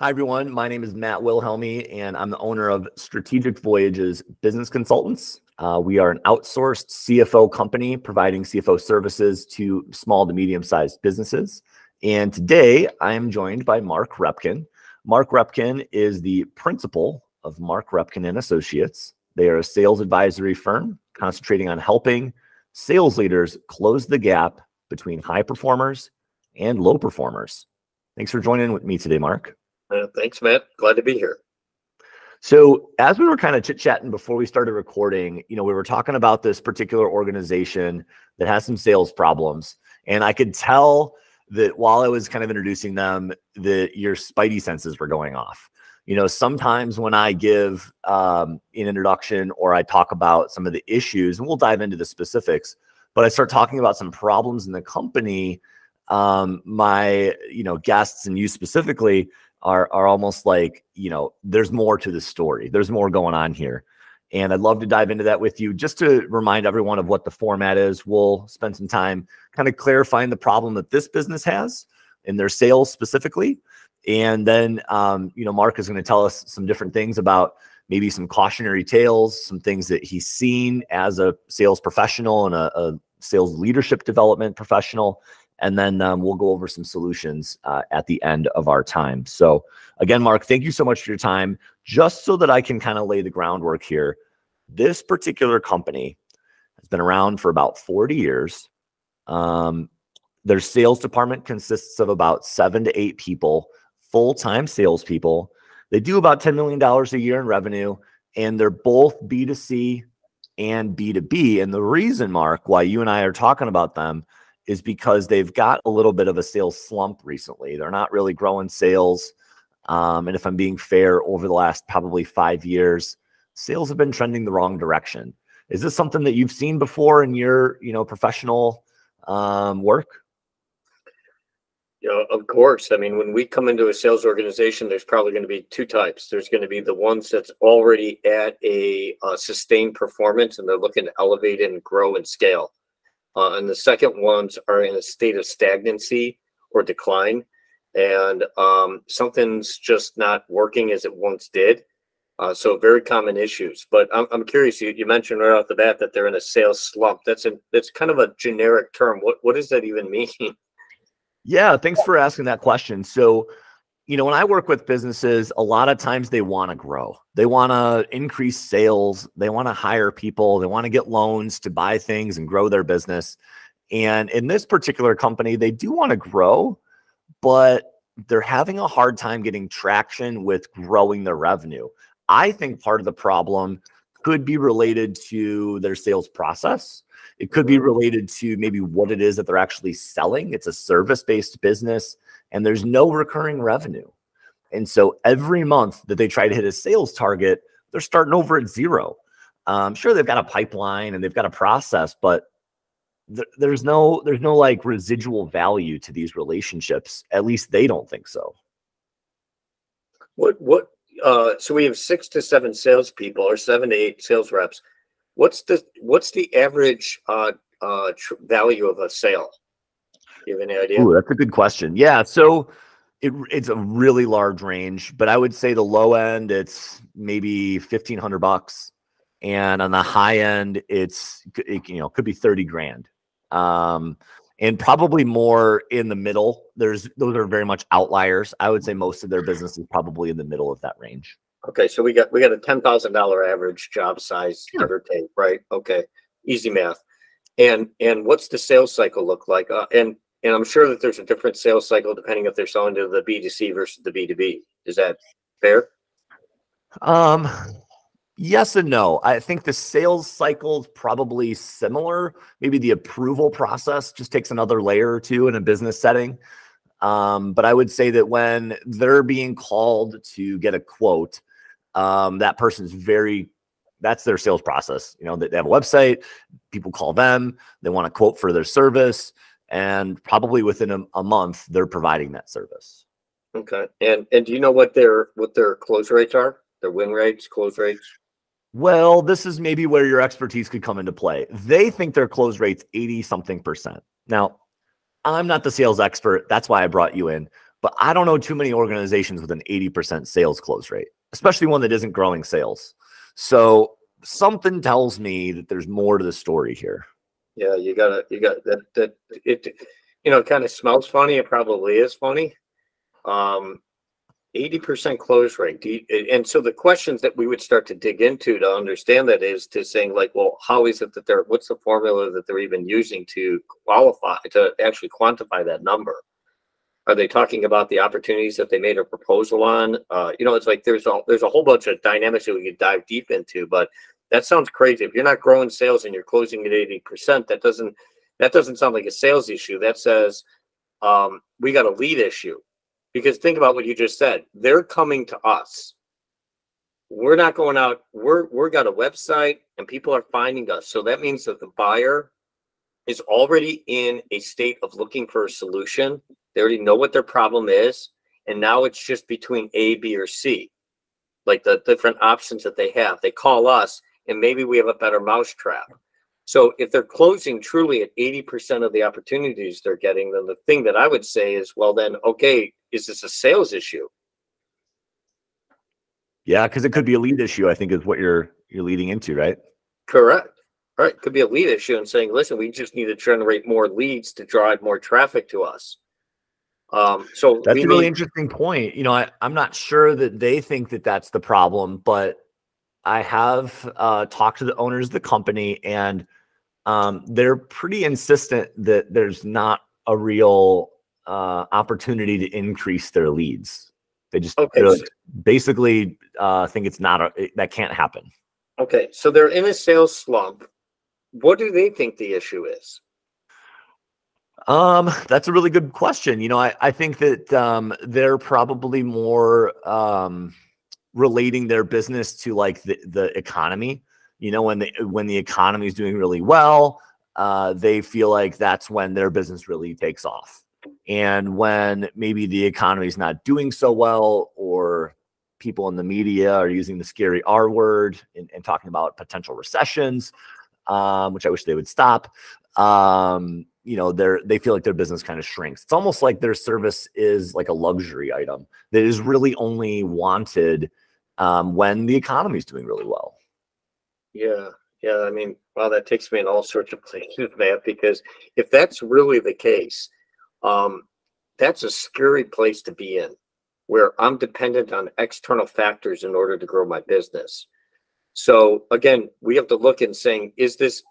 Hi, everyone. My name is Matt Wilhelmi, and I'm the owner of Strategic Voyages Business Consultants. We are an outsourced CFO company providing CFO services to small to medium-sized businesses. And today, I am joined by Mark Repkin. Mark Repkin is the principal of Mark Repkin and Associates. They are a sales advisory firm concentrating on helping sales leaders close the gap between high performers and low performers. Thanks for joining with me today, Mark. Thanks, Matt. Glad to be here. So as we were kind of chit-chatting before we started recording, we were talking about this particular organization that has some sales problems. And I could tell that while I was kind of introducing them, that your spidey senses were going off. Sometimes when I give an introduction or I talk about some of the issues, and we'll dive into the specifics, but I start talking about some problems in the company, my guests and you specifically are almost like, there's more to the story. There's more going on here. And I'd love to dive into that with you. Just to remind everyone of what the format is, we'll spend some time kind of clarifying the problem that this business has in their sales specifically. And then, Mark is going to tell us some different things about maybe some cautionary tales, some things that he's seen as a sales professional and a sales leadership development professional. And then we'll go over some solutions at the end of our time. So again, Mark, thank you so much for your time. Just so that I can kind of lay the groundwork here, this particular company has been around for about 40 years. Their sales department consists of about 7 to 8 people, full-time salespeople. They do about $10 million a year in revenue, and they're both B2C and B2B. And the reason, Mark, why you and I are talking about them is because they've got a little bit of a sales slump recently. They're not really growing sales. And if I'm being fair, over the last probably 5 years, sales have been trending the wrong direction. Is this something that you've seen before in your, professional work? Of course. I mean, when we come into a sales organization, there's probably going to be 2 types. There's going to be the ones that's already at a sustained performance, and they're looking to elevate and grow and scale. And the second ones are in a state of stagnancy or decline, and something's just not working as it once did. So very common issues. But I'm curious. You mentioned right off the bat that they're in a sales slump. That's kind of a generic term. What does that even mean? Yeah, thanks for asking that question. So, when I work with businesses, a lot of times they want to grow. They want to increase sales. They want to hire people. They want to get loans to buy things and grow their business. And in this particular company, they do want to grow, but they're having a hard time getting traction with growing their revenue. I think part of the problem could be related to their sales process. It could be related to maybe what it is that they're actually selling. It's a service-based business, and there's no recurring revenue. And so every month that they try to hit a sales target, they're starting over at zero. Sure, they've got a pipeline and they've got a process, but there's no like residual value to these relationships. At least they don't think so. So we have 6 to 7 salespeople, or 7 to 8 sales reps. What's the average value of a sale? Do you have any idea? Ooh, that's a good question. Yeah, so it's a really large range, but I would say the low end, it's maybe $1,500, and on the high end, it could be 30 grand, and probably more in the middle. Those are very much outliers. I would say most of their business is probably in the middle of that range. Okay, so we got a $10,000 average job size, give or take, right? Okay, easy math. And what's the sales cycle look like? And I'm sure that there's a different sales cycle depending if they're selling to the B2C versus the B2B. Is that fair? Yes and no. I think the sales cycle is probably similar. Maybe the approval process just takes another layer or two in a business setting. But I would say that when they're being called to get a quote, that person's that's their sales process. They have a website, people call them, they want a quote for their service, and probably within a month, they're providing that service. Okay. And do you know what their close rates are? Their win rates, close rates? Well, this is maybe where your expertise could come into play. They think their close rate's 80-something%. Now, I'm not the sales expert. That's why I brought you in. but I don't know too many organizations with an 80% sales close rate, especially one that isn't growing sales. So something tells me that there's more to the story here. Yeah, you got that it, it kind of smells funny. It probably is funny. 80% close rate. And so the questions that we would start to dig into to understand that is to saying like, well, how is it that what's the formula that they're even using to actually quantify that number? Are they talking about the opportunities that they made a proposal on? It's like there's a whole bunch of dynamics that we could dive deep into, but that sounds crazy. If you're not growing sales and you're closing at 80%, that doesn't sound like a sales issue. That says we got a lead issue. Because think about what you just said. They're coming to us. We're not going out. We're got a website and people are finding us. So that means that the buyer is already in a state of looking for a solution. They already know what their problem is. And now it's just between A, B, or C, like the different options that they have. They call us and maybe we have a better mousetrap. So if they're closing truly at 80% of the opportunities they're getting, then the thing that I would say is, well, then, okay, is this a sales issue? Yeah, because it could be a lead issue, I think is what you're leading into, right? Correct. All right. Could be a lead issue and saying, listen, we just need to generate more leads to drive more traffic to us. So that's a really interesting point. I'm not sure that they think that that's the problem, but I have talked to the owners of the company, and they're pretty insistent that there's not a real opportunity to increase their leads. They just basically think it's that can't happen. Okay, so they're in a sales slump. What do they think the issue is? That's a really good question. I think that they're probably more relating their business to like the economy. When the economy is doing really well, they feel like that's when their business really takes off. And when maybe the economy is not doing so well, or people in the media are using the scary R word and talking about potential recessions, which I wish they would stop. They feel like their business kind of shrinks. It's almost like their service is like a luxury item that is really only wanted when the economy is doing really well. Yeah. I mean, wow, that takes me in all sorts of places, Matt, because if that's really the case, that's a scary place to be in, where I'm dependent on external factors in order to grow my business. So again, we have to look and saying, is this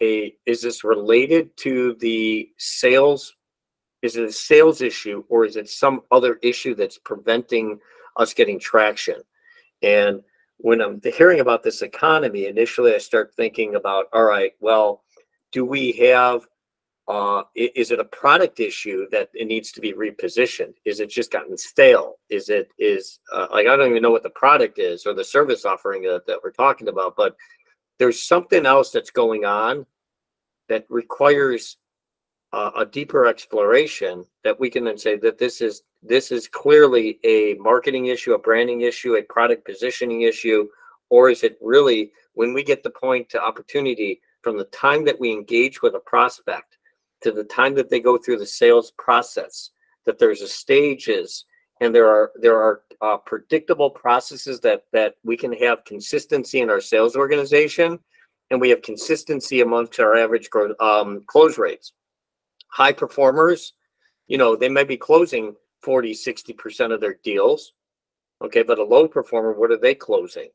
related to the sales? Is it a sales issue, or is it some other issue that's preventing us getting traction? And when I'm hearing about this economy, initially I start thinking about, all right, well, do we have, is it a product issue that it needs to be repositioned? Is it just gotten stale? Like, I don't even know what the product is or the service offering that we're talking about, but there's something else that's going on that requires a deeper exploration, that we can then say that this is clearly a marketing issue, a branding issue, a product positioning issue, or is it really, when we get the point to opportunity, from the time that we engage with a prospect to the time that they go through the sales process, that there's a stages, and there are predictable processes that we can have consistency in our sales organization, and we have consistency amongst our average close rates. High performers, they may be closing 40-60% of their deals, okay, but a low performer, what are they closing,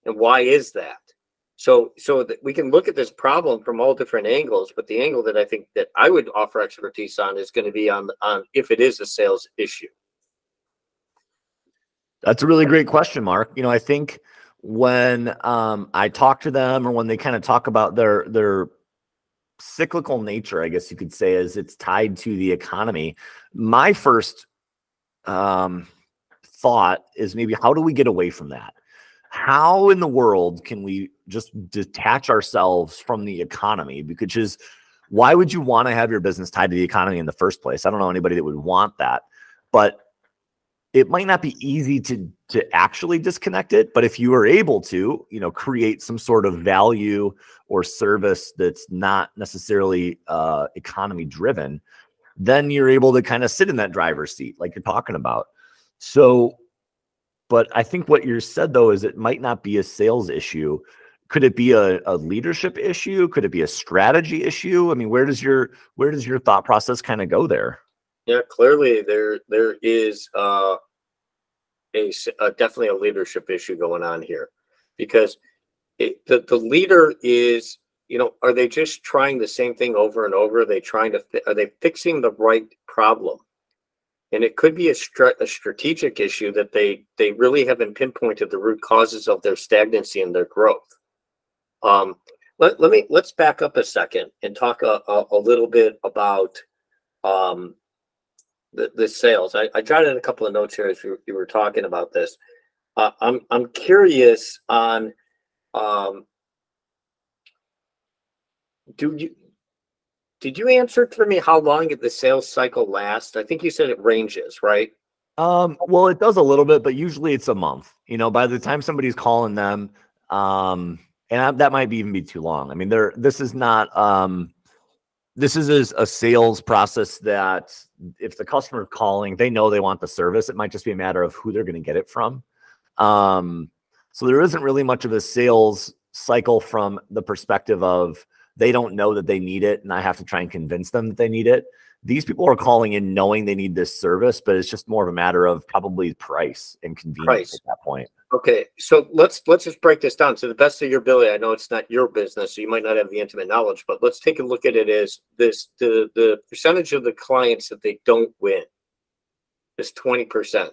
and why is that? So that we can look at this problem from all different angles, but the angle that I think that I would offer expertise on is going to be on if it is a sales issue. That's a really great question, Mark. I think when I talk to them, or when they kind of talk about their cyclical nature, I guess you could say, as it's tied to the economy, my first thought is maybe, how do we get away from that? How in the world can we just detach ourselves from the economy? Because why would you want to have your business tied to the economy in the first place? I don't know anybody that would want that, but it might not be easy to actually disconnect it. But if you are able to, create some sort of value or service that's not necessarily economy driven, then you're able to kind of sit in that driver's seat like you're talking about. So, but I think what you said though is it might not be a sales issue. Could it be a leadership issue? Could it be a strategy issue? I mean, where does your thought process kind of go there? Yeah, clearly there is definitely a leadership issue going on here, because the leader is, are they just trying the same thing over and over? Are they are they fixing the right problem? And it could be a strategic issue that they really haven't pinpointed the root causes of their stagnancy and their growth. Let's back up a second and talk a little bit about the sales. I jotted a couple of notes here as you were talking about this. I'm curious on did you answer for me how long the sales cycle lasts? I think you said it ranges, right? Well, it does a little bit, but usually it's a month. By the time somebody's calling them, that might even be too long. I mean, this is not this is a sales process that if the customer is calling, they know they want the service. It might just be a matter of who they're going to get it from. So there isn't really much of a sales cycle from the perspective of they don't know that they need it, and I have to try and convince them that they need it. These people are calling in knowing they need this service, but it's just more of a matter of probably price and convenience at that point. Okay, so let's just break this down to the best of your ability. I know it's not your business, so you might not have the intimate knowledge, but let's take a look at it as the percentage of the clients that they don't win is 20%.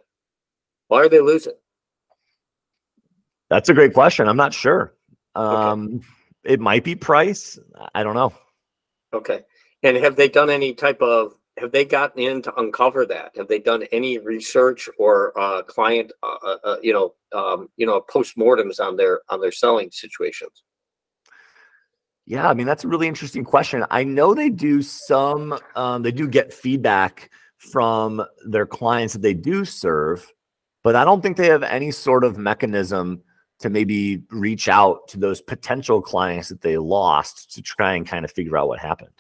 Why are they losing? That's a great question. I'm not sure. Okay. It might be price. I don't know. Okay. And have they done any have they gotten in to uncover that? Have they done any research or client, postmortems on their selling situations? Yeah, I mean, that's a really interesting question. I know they do they do get feedback from their clients that they do serve, but I don't think they have any sort of mechanism to maybe reach out to those potential clients that they lost to try and kind of figure out what happened.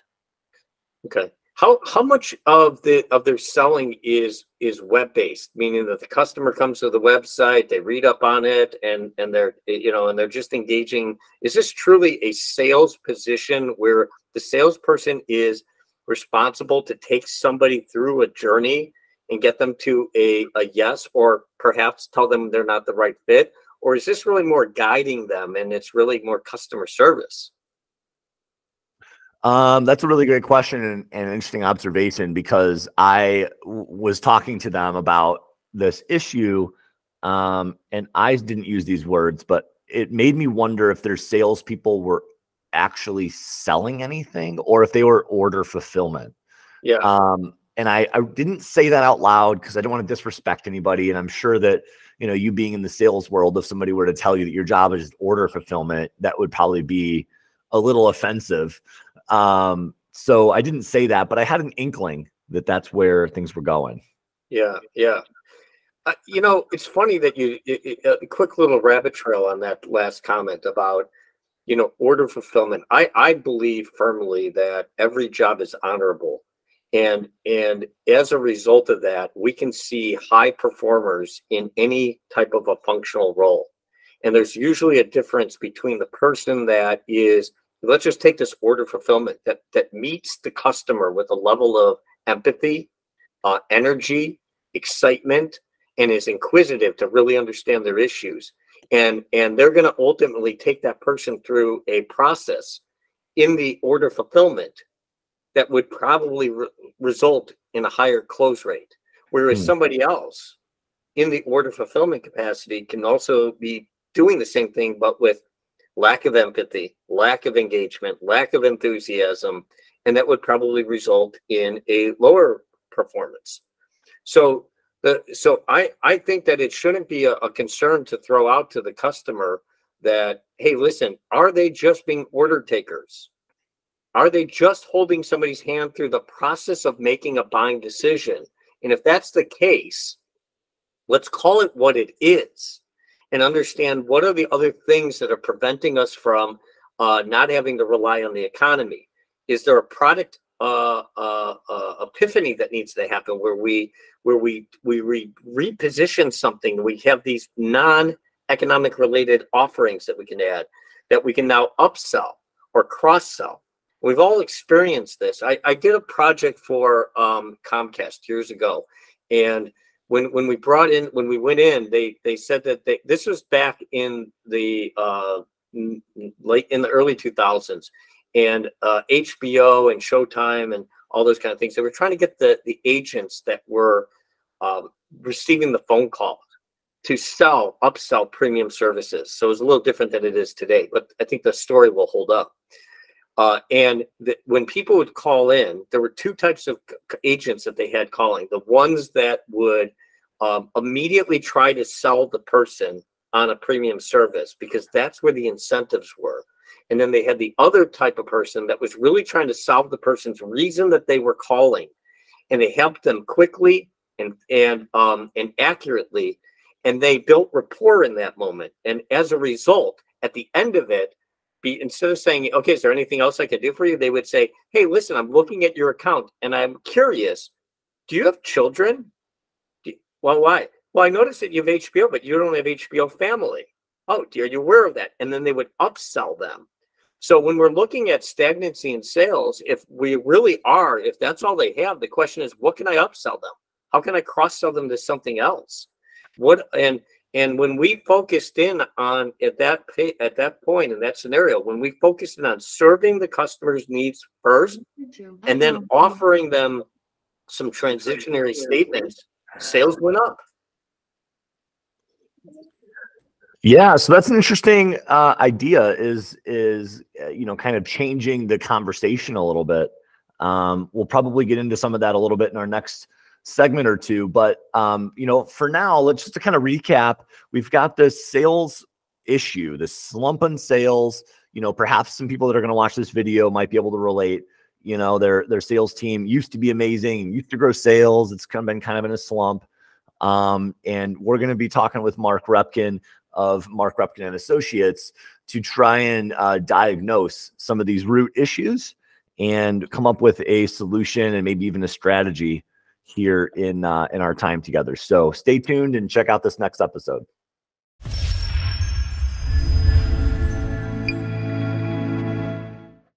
Okay. How much of their selling is web-based, meaning that the customer comes to the website, they read up on it, and they're and they're just engaging? Is this truly a sales position where the salesperson is responsible to take somebody through a journey and get them to a yes, or perhaps tell them they're not the right fit? Or is this really more guiding them and it's really more customer service? That's a really great question and an interesting observation, because I was talking to them about this issue, and I didn't use these words, but it made me wonder if their salespeople were actually selling anything or if they were order fulfillment. Yeah. And I didn't say that out loud because I don't want to disrespect anybody. And I'm sure that, you being in the sales world, if somebody were to tell you that your job is order fulfillment, that would probably be a little offensive. So I didn't say that, but I had an inkling that that's where things were going. Yeah. Yeah. It's funny that a quick little rabbit trail on that last comment about, order fulfillment. I believe firmly that every job is honorable. And as a result of that, we can see high performers in any type of a functional role. And there's usually a difference between the person that is, let's just take this order fulfillment, that meets the customer with a level of empathy, energy, excitement, and is inquisitive to really understand their issues. And they're going to ultimately take that person through a process in the order fulfillment that would probably result in a higher close rate. Whereas somebody else in the order fulfillment capacity can also be doing the same thing, but with lack of empathy, lack of engagement, lack of enthusiasm, and that would probably result in a lower performance. So I think that it shouldn't be a concern to throw out to the customer that, hey, listen, are they just being order takers? Are they just holding somebody's hand through the process of making a buying decision? And if that's the case, let's call it what it is and understand what are the other things that are preventing us from not having to rely on the economy. Is there a product epiphany that needs to happen where we reposition something. We have these non-economic related offerings that we can add, that we can now upsell or cross-sell. We've all experienced this. I did a project for Comcast years ago, and when we went in, they said that this was back in the late in the early 2000s, and HBO and Showtime and all those kind of things. They were trying to get the agents that were receiving the phone calls to upsell premium services. So it was a little different than it is today, but I think the story will hold up. When people would call in, there were two types of agents that they had calling. The ones that would immediately try to sell the person on a premium service because that's where the incentives were. And then they had the other type of person that was really trying to solve the person's reason that they were calling, and they helped them quickly and accurately, and they built rapport in that moment. And as a result, at the end of it, instead of saying, okay, is there anything else I can do for you? They would say, hey, listen, I'm looking at your account and I'm curious, do you have children? Well, why? Well, I noticed that you have HBO, but you don't have HBO Family. Oh, are you aware of that? And then they would upsell them. So when we're looking at stagnancy in sales, if we really are, if that's all they have, the question is, what can I upsell them? How can I cross-sell them to something else? And when we focused in on at that point in that scenario, when we focused in on serving the customer's needs first, and then offering them some transitionary statements, sales went up. Yeah, so that's an interesting idea. Is kind of changing the conversation a little bit. We'll probably get into some of that a little bit in our next segment or two, but for now, let's just to kind of recap. We've got this sales issue, this slump in sales. Perhaps some people that are going to watch this video might be able to relate. Their sales team used to be amazing, used to grow sales. It's been kind of in a slump. And we're going to be talking with Mark Repkin of Mark Repkin and Associates to try and diagnose some of these root issues and come up with a solution and maybe even a strategy here in our time together. So stay tuned and check out this next episode.